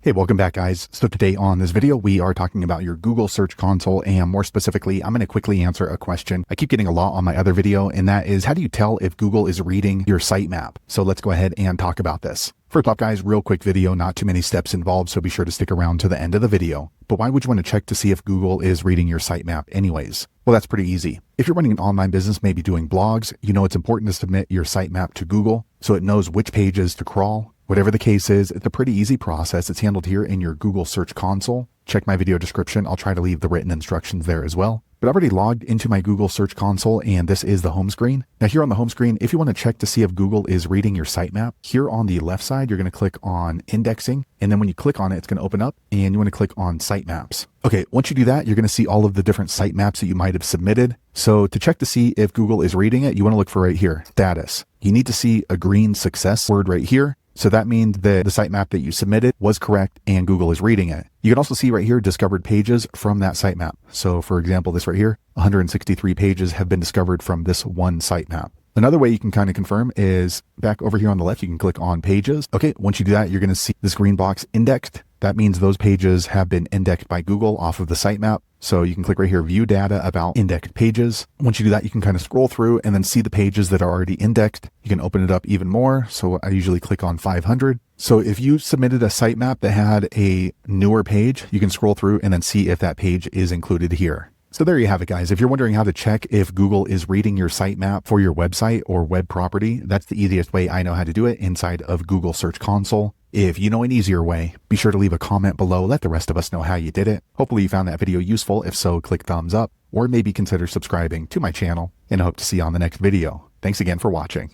Hey, welcome back guys. So today on this video, we are talking about your Google Search Console, and more specifically, I'm going to quickly answer a question I keep getting a lot on my other video, and that is, how do you tell if Google is reading your sitemap? So let's go ahead and talk about this. First off guys, real quick video, not too many steps involved, so be sure to stick around to the end of the video. But why would you want to check to see if Google is reading your sitemap anyways? Well, that's pretty easy. If you're running an online business, maybe doing blogs, you know it's important to submit your sitemap to Google so it knows which pages to crawl. Whatever the case is, it's a pretty easy process. It's handled here in your Google Search Console. Check my video description. I'll try to leave the written instructions there as well. But I've already logged into my Google Search Console, and this is the home screen. Now here on the home screen, if you want to check to see if Google is reading your sitemap, here on the left side, you're going to click on indexing. And then when you click on it, it's going to open up and you want to click on sitemaps. Okay, once you do that, you're going to see all of the different sitemaps that you might have submitted. So to check to see if Google is reading it, you want to look for right here, status. You need to see a green success word right here. So that means that the sitemap that you submitted was correct and Google is reading it. You can also see right here discovered pages from that sitemap. So for example, this right here, 163 pages have been discovered from this one sitemap. Another way you can kind of confirm is back over here on the left, you can click on pages. Okay, once you do that, you're going to see this green box indexed. That means those pages have been indexed by Google off of the sitemap. So you can click right here, view data about indexed pages. Once you do that, you can kind of scroll through and then see the pages that are already indexed. You can open it up even more. So I usually click on 500. So if you submitted a sitemap that had a newer page, you can scroll through and then see if that page is included here. So there you have it, guys. If you're wondering how to check if Google is reading your sitemap for your website or web property, that's the easiest way I know how to do it inside of Google Search Console. If you know an easier way, be sure to leave a comment below. Let the rest of us know how you did it. Hopefully you found that video useful. If so, click thumbs up or maybe consider subscribing to my channel, and I hope to see you on the next video. Thanks again for watching.